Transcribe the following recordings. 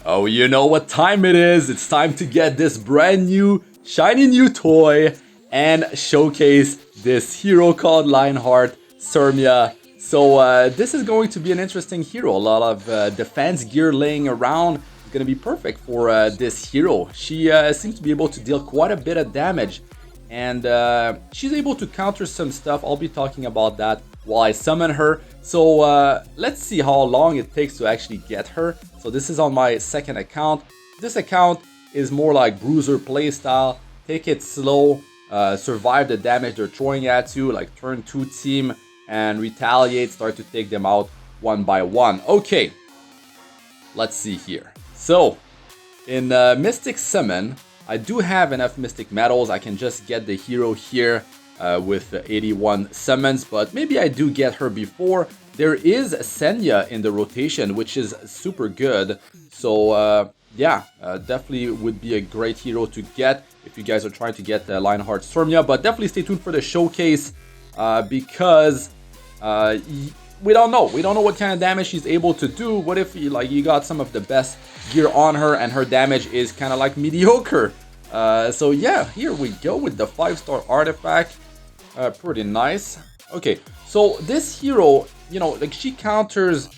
Oh, you know what time it is. It's time to get this brand new, shiny new toy and showcase this hero called Lionheart Cermia. So this is going to be an interesting hero. A lot of defense gear laying around. It's going to be perfect for this hero. She seems to be able to deal quite a bit of damage. And she's able to counter some stuff. I'll be talking about that while I summon her. So let's see how long it takes to actually get her. So this is on my second account. This account is more like bruiser playstyle. Take it slow, survive the damage they're throwing at you, like turn 2 team and retaliate, start to take them out one by one. Okay, let's see here. So in Mystic Summon, I do have enough Mystic Metals. I can just get the hero here with 81 summons, but maybe I do get her before. There is Cermia in the rotation, which is super good. So yeah, definitely would be a great hero to get if you guys are trying to get the Lionheart Cermia. But definitely stay tuned for the showcase because we don't know. We don't know what kind of damage she's able to do. What if you got some of the best gear on her and her damage is kind of like mediocre? So yeah, here we go with the 5-star artifact. Pretty nice. Okay, so this hero, you know, like she counters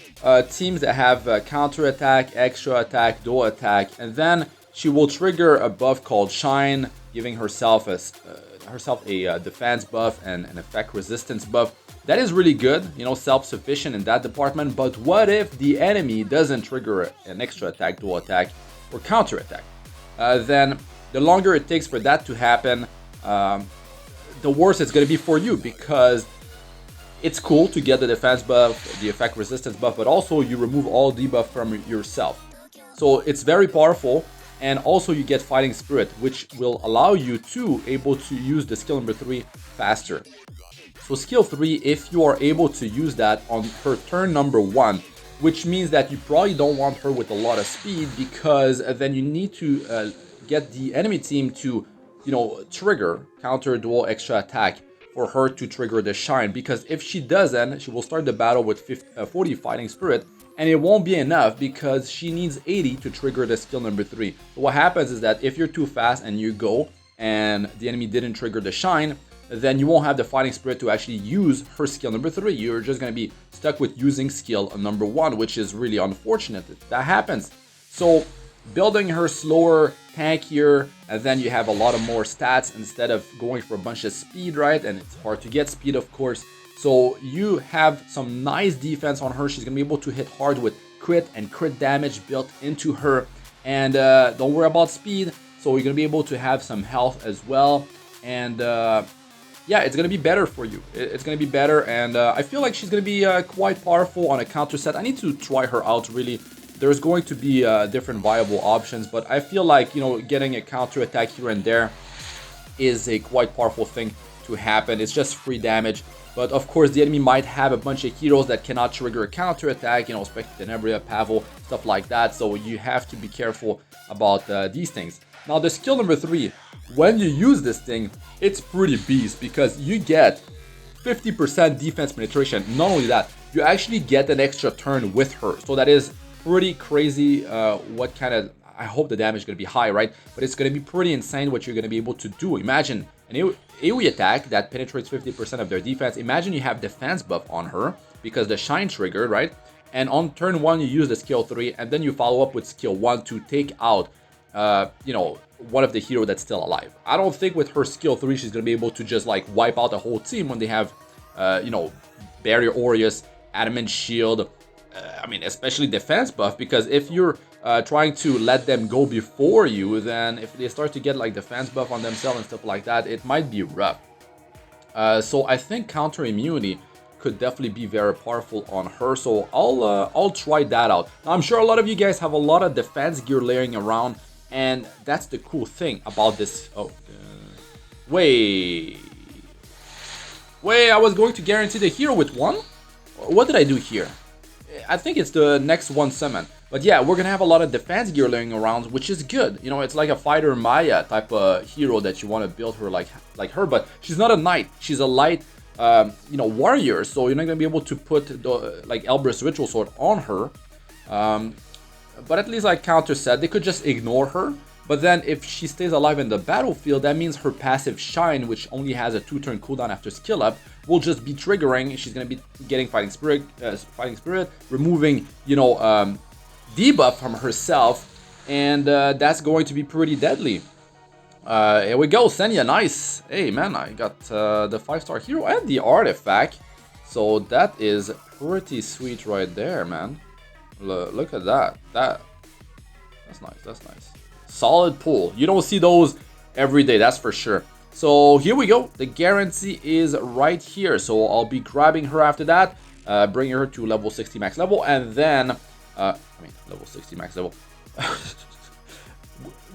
teams that have counter attack, extra attack, dual attack, and then she will trigger a buff called Shine, giving herself a defense buff and an effect resistance buff. That is really good, you know, self-sufficient in that department. But what if the enemy doesn't trigger an extra attack, dual attack, or counter attack? Then the longer it takes for that to happen, the worse it's going to be for you, because it's cool to get the defense buff, the effect resistance buff, but also you remove all debuff from yourself. So it's very powerful, and also you get Fighting Spirit, which will allow you to able to use the skill number 3 faster. So skill 3, if you are able to use that on her turn number 1, which means that you probably don't want her with a lot of speed, because then you need to get the enemy team to, you know, trigger counter dual extra attack for her to trigger the Shine. Because if she doesn't, she will start the battle with 40 Fighting Spirit, and it won't be enough because she needs 80 to trigger the skill number 3. So what happens is that if you're too fast and you go and the enemy didn't trigger the Shine, then you won't have the Fighting Spirit to actually use her skill number 3. You're just going to be stuck with using skill number 1, which is really unfortunate that happens. So building her slower, tankier, and then you have a lot of more stats instead of going for a bunch of speed, right? And it's hard to get speed, of course. So you have some nice defense on her. She's going to be able to hit hard with crit and crit damage built into her. And don't worry about speed. So you're going to be able to have some health as well. And yeah, it's going to be better for you. It's going to be better. And I feel like she's going to be quite powerful on a counter set. I need to try her out, really. There's going to be different viable options, but I feel like, you know, getting a counter attack here and there is a quite powerful thing to happen. It's just free damage, but of course the enemy might have a bunch of heroes that cannot trigger a counter attack, you know, Spectre, Pavel, stuff like that. So you have to be careful about these things. Now the skill number 3, when you use this thing, it's pretty beast because you get 50% defense penetration. Not only that, you actually get an extra turn with her. So that is pretty crazy. What kind of, I hope the damage is going to be high, right? But it's going to be pretty insane what you're going to be able to do. Imagine an AoE attack that penetrates 50% of their defense. Imagine you have defense buff on her because the Shine triggered, right? And on turn 1 you use the skill 3, and then you follow up with skill 1 to take out you know, one of the hero that's still alive. I don't think with her skill 3 she's going to be able to just like wipe out the whole team when they have you know, Barrier Aureus, Adamant Shield, I mean, especially defense buff, because if you're trying to let them go before you, then if they start to get like defense buff on themselves and stuff like that, it might be rough. So I think counter immunity could definitely be very powerful on her. So I'll try that out. Now, I'm sure a lot of you guys have a lot of defense gear laying around, and that's the cool thing about this. Oh, wait, I was going to guarantee the hero with 1. What did I do here? I think it's the next 1 summon. But yeah, we're gonna have a lot of defense gear laying around, which is good. You know, it's like a fighter Maya type of hero that you want to build her like her. But she's not a knight. She's a light, you know, warrior. So you're not gonna be able to put the like Elbrus Ritual Sword on her. but at least like counter set, they could just ignore her. But then if she stays alive in the battlefield, that means her passive Shine, which only has a 2-turn cooldown after skill up, will just be triggering. She's gonna be getting Fighting Spirit, removing, you know, debuff from herself, and that's going to be pretty deadly. Here we go, Cermia, nice. Hey man, I got the 5-star hero and the artifact, so that is pretty sweet right there, man. Look at that. That's nice. That's nice. Solid pull. You don't see those every day, that's for sure. So here we go. The guarantee is right here. So I'll be grabbing her after that, bringing her to level 60 max level, and then level 60 max level.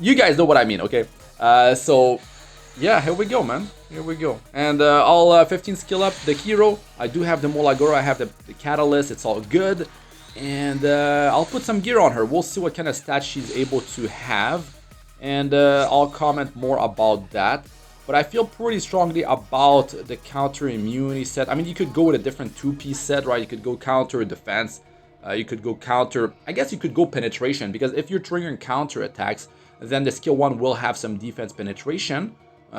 You guys know what I mean, okay? So yeah, here we go, man. Here we go. And I'll 15 skill up the hero. I do have the MolaGora, I have the catalyst, it's all good. And I'll put some gear on her. We'll see what kind of stats she's able to have. And I'll comment more about that. But I feel pretty strongly about the counter immunity set. I mean, you could go with a different 2-piece set, right? You could go counter defense. You could go counter, I guess you could go penetration. Because if you're triggering counter attacks, then the skill 1 will have some defense penetration.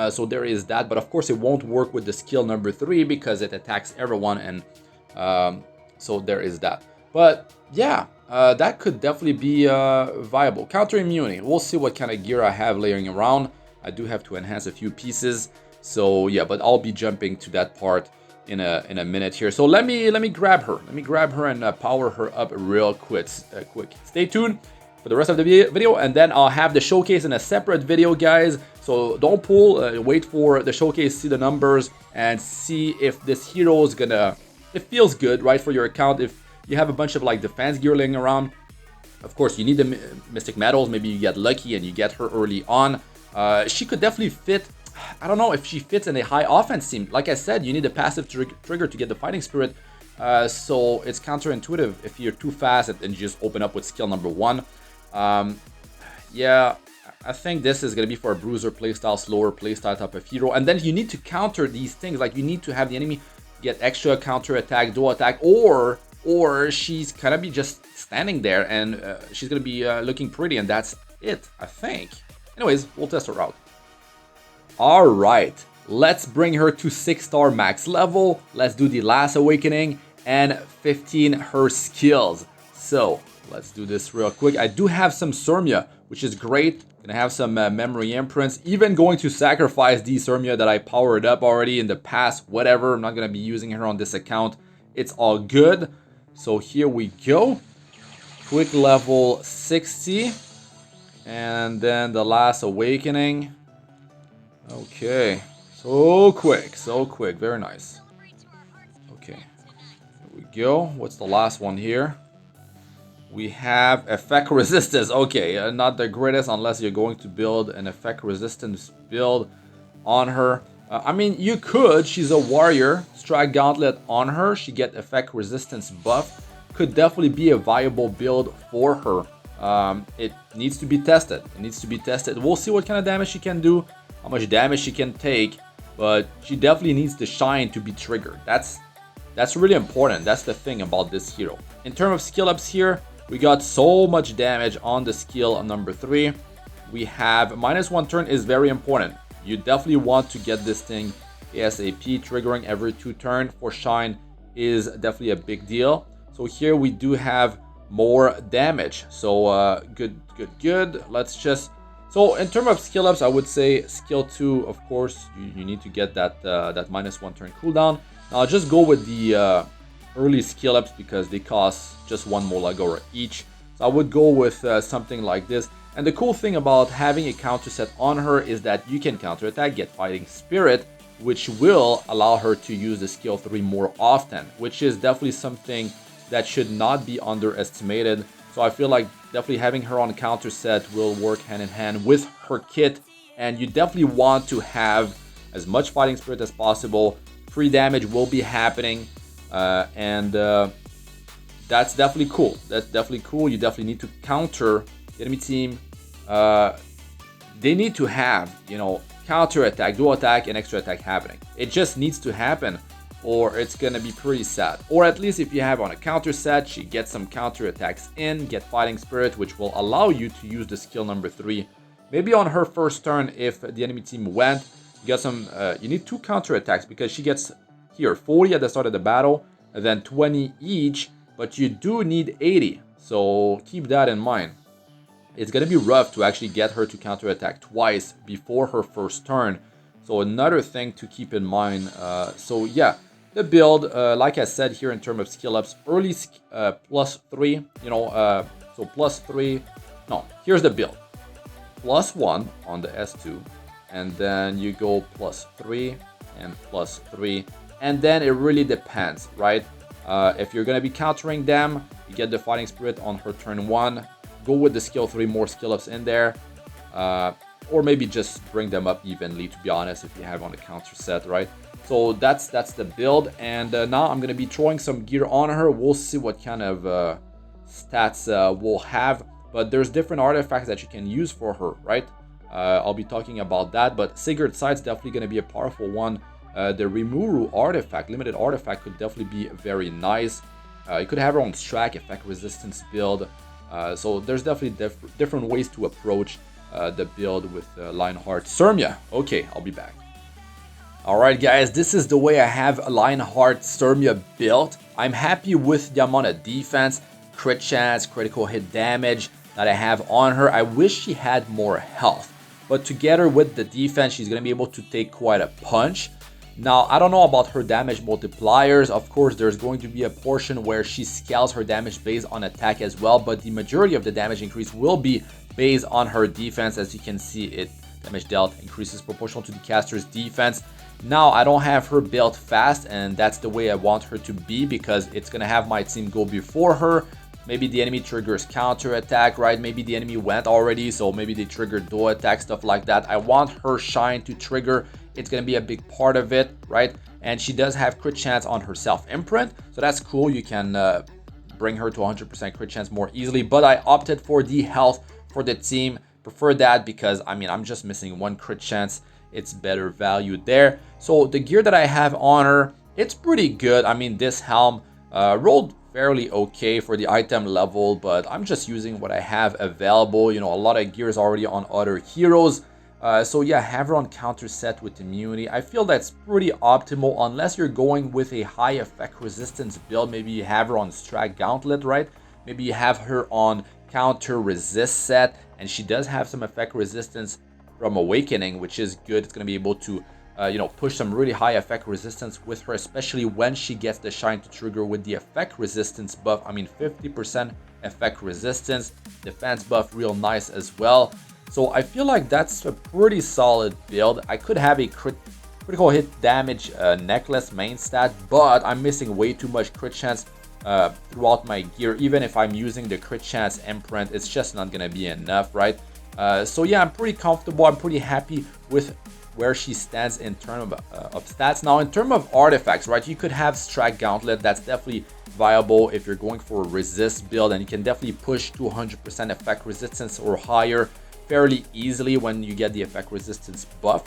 So there is that. But of course, it won't work with the skill number 3 because it attacks everyone. And so there is that. But yeah, that could definitely be viable. Counter immunity. We'll see what kind of gear I have layering around. I do have to enhance a few pieces. So yeah, but I'll be jumping to that part in a minute here. So let me grab her. Let me grab her and power her up real quick. Stay tuned for the rest of the video, and then I'll have the showcase in a separate video, guys. So don't pull. Wait for the showcase, see the numbers, and see if this hero is gonna. It feels good, right, for your account. If you have a bunch of like defense gear laying around, of course you need the mystic medals. Maybe you get lucky and you get her early on. She could definitely fit. I don't know if she fits in a high offense team. Like I said, you need a passive trigger to get the fighting spirit. So it's counterintuitive if you're too fast and you just open up with skill number 1. Yeah, I think this is gonna be for a bruiser playstyle, slower playstyle type of hero. And then you need to counter these things. Like you need to have the enemy get extra counter attack, dual attack, or she's gonna be just standing there and she's gonna be looking pretty, and that's it, I think. Anyways, we'll test her out. All right, let's bring her to 6-star max level. Let's do the last awakening and 15 her skills. So let's do this real quick. I do have some Cermia, which is great. Gonna have some memory imprints. Even going to sacrifice the Cermia that I powered up already in the past. Whatever, I'm not gonna be using her on this account. It's all good. So here we go. Quick level 60. And then the last awakening. Okay. So quick. Very nice. Okay. Here we go. What's the last one here? We have effect resistance. Okay, not the greatest unless you're going to build an effect resistance build on her. I mean, you could. She's a warrior. Strike Gauntlet on her. She get effect resistance buff. Could definitely be a viable build for her. It needs to be tested. We'll see what kind of damage she can do, how much damage she can take, but she definitely needs the shine to be triggered. That's really important. That's the thing about this hero. In terms of skill ups here, we got so much damage on the skill number 3. We have -1 turn is very important. You definitely want to get this thing ASAP. Triggering every 2 turns for shine is definitely a big deal. So here we do have more damage. So good. Let's just. So in terms of skill ups, I would say skill 2. Of course, you need to get that -1 turn cooldown. Now I'll just go with the early skill ups because they cost just 1 MolaGora each. So I would go with something like this. And the cool thing about having a counter set on her is that you can counter attack, get fighting spirit, which will allow her to use the skill 3 more often, which is definitely something that should not be underestimated. So I feel like definitely having her on counter set will work hand in hand with her kit. And you definitely want to have as much fighting spirit as possible. Free damage will be happening. That's definitely cool. You definitely need to counter the enemy team. They need to have, you know, counter attack, dual attack, and extra attack happening. It just needs to happen. or it's gonna be pretty sad. Or at least if you have on a counter set, she gets some counter attacks in, get Fighting Spirit, which will allow you to use the skill number 3. Maybe on her first turn, if the enemy team went, you got some. You need 2 counter attacks because she gets here 40 at the start of the battle, and then 20 each. But you do need 80, so keep that in mind. It's gonna be rough to actually get her to counter attack twice before her first turn. So another thing to keep in mind. So yeah, the build, like I said here in terms of skill ups, early +3, so +3. No, here's the build. +1 on the S2, and then you go +3 and +3, and then it really depends, right? If you're gonna be countering them, you get the Fighting Spirit on her turn 1. Go with the skill 3, more skill ups in there. Or maybe just bring them up evenly, to be honest, if you have on a counter set, right? So that's the build, and now I'm gonna be throwing some gear on her. We'll see what kind of stats we'll have, but there's different artifacts that you can use for her, right? I'll be talking about that, but Sigurd Sight's definitely gonna be a powerful one. The Rimuru artifact, limited artifact, could definitely be very nice. You could have her on Strack, effect resistance build. So there's definitely different ways to approach the build with Lionheart Cermia. Okay, I'll be back. Alright guys, this is the way I have Lionheart Cermia built. I'm happy with the amount of defense, crit chance, critical hit damage that I have on her. I wish she had more health, but together with the defense, she's going to be able to take quite a punch. Now, I don't know about her damage multipliers. Of course, there's going to be a portion where she scales her damage based on attack as well, but the majority of the damage increase will be based on her defense. As you can see, it damage dealt increases proportional to the caster's defense. Now, I don't have her built fast, and that's the way I want her to be because it's going to have my team go before her. Maybe the enemy triggers counter attack, right? Maybe the enemy went already, so maybe they triggered dual attack, stuff like that. I want her shine to trigger. It's going to be a big part of it, right? And she does have crit chance on her self imprint, so that's cool. You can bring her to 100% crit chance more easily, but I opted for the health for the team. Prefer that because, I mean, I'm just missing 1 crit chance. It's better value there. So the gear that I have on her, it's pretty good. I mean, this helm rolled fairly okay for the item level, but I'm just using what I have available. You know, a lot of gear is already on other heroes. So yeah, have her on counter set with immunity. I feel that's pretty optimal unless you're going with a high effect resistance build. Maybe you have her on Strike Gauntlet, right? Maybe you have her on counter resist set, and she does have some effect resistance from Awakening, which is good. It's going to be able to push some really high effect resistance with her, especially when she gets the shine to trigger with the effect resistance buff. I mean, 50% effect resistance, defense buff, real nice as well. So I feel like that's a pretty solid build. I could have a critical hit damage necklace main stat, but I'm missing way too much crit chance throughout my gear. Even if I'm using the crit chance imprint, it's just not gonna be enough, right? So yeah, I'm pretty comfortable. I'm pretty happy with where she stands in terms of stats. Now, in terms of artifacts, right, you could have Strike Gauntlet. That's definitely viable if you're going for a resist build, and you can definitely push to 100% effect resistance or higher fairly easily when you get the effect resistance buff.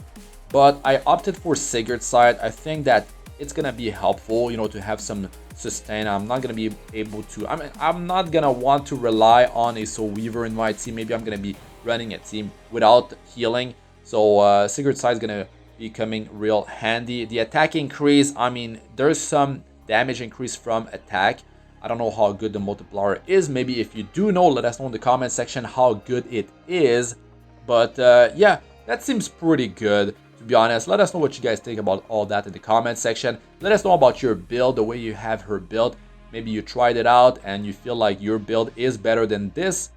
But I opted for Sigurd Sight. I think that it's gonna be helpful, to have some sustain. I'm not gonna be able to, I'm not gonna want to rely on a Wyvern in my team. Maybe I'm gonna be running a team without healing. So Sigurd Sight is gonna be coming real handy. The attack increase, I mean, there's some damage increase from attack. I don't know how good the multiplier is. Maybe if you do know, let us know in the comment section how good it is. But yeah, that seems pretty good, to be honest. Let us know what you guys think about all that in the comment section. Let us know about your build, the way you have her built. Maybe you tried it out and you feel like your build is better than this.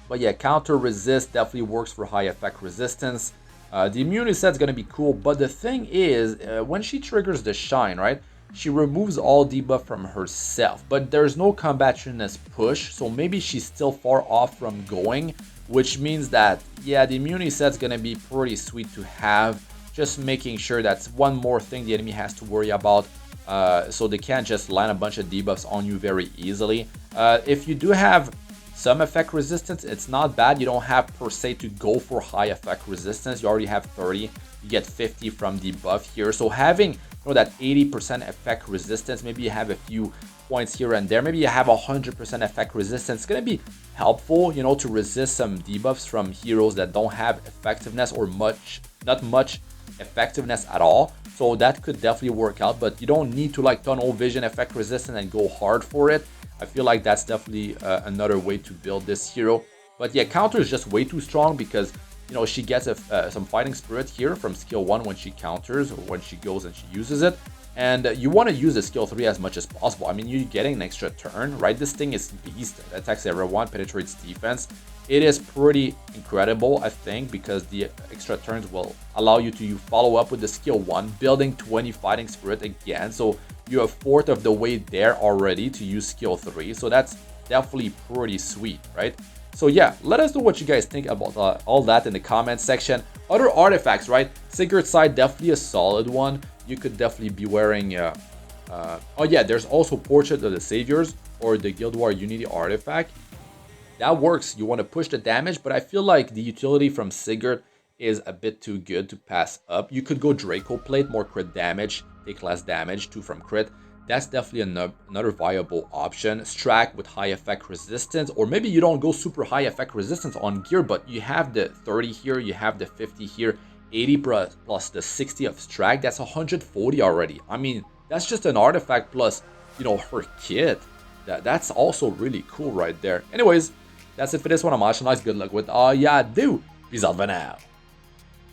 But yeah, counter resist definitely works for high effect resistance. The immunity set is going to be cool, but the thing is, when she triggers the shine, right, she removes all debuff from herself, but there's no combationness push, so maybe she's still far off from going, which means that, yeah, the immunity set's going to be pretty sweet to have. Just making sure that's one more thing the enemy has to worry about, so they can't just land a bunch of debuffs on you very easily. If you do have some effect resistance, it's not bad. You don't have per se to go for high effect resistance. You already have 30. You get 50 from the buff here. So having know, that 80% effect resistance. Maybe you have a few points here and there. Maybe you have 100% effect resistance. It's gonna be helpful, you know, to resist some debuffs from heroes that don't have effectiveness or not much effectiveness at all. So that could definitely work out, but you don't need to like tunnel vision, effect resistance, and go hard for it. I feel like that's definitely another way to build this hero. But yeah, counter is just way too strong because, you know, she gets some fighting spirit here from skill 1 when she counters or when she goes and she uses it. And you want to use the skill 3 as much as possible. I mean, you're getting an extra turn, right? This thing is beast. It attacks everyone, penetrates defense. It is pretty incredible, I think, because the extra turns will allow you to follow up with the skill 1, building 20 fighting spirit again. So you're a fourth of the way there already to use skill 3. So that's definitely pretty sweet, right? So yeah, let us know what you guys think about all that in the comments section. Other artifacts, right? Sigurd's Side, definitely a solid one. You could definitely be wearing... oh yeah, there's also Portrait of the Saviors or the Guild War Unity artifact. That works. You want to push the damage, but I feel like the utility from Sigurd is a bit too good to pass up. You could go Draco Plate, more crit damage, take less damage too from crit. That's definitely another viable option. Strack with high effect resistance, or maybe you don't go super high effect resistance on gear, but you have the 30 here, you have the 50 here, 80 plus the 60 of Strack. That's 140 already. I mean, that's just an artifact plus, you know, her kit. That's also really cool right there. Anyways, that's it for this one. I'm Astranox. Good luck with all ya do. Peace out for now.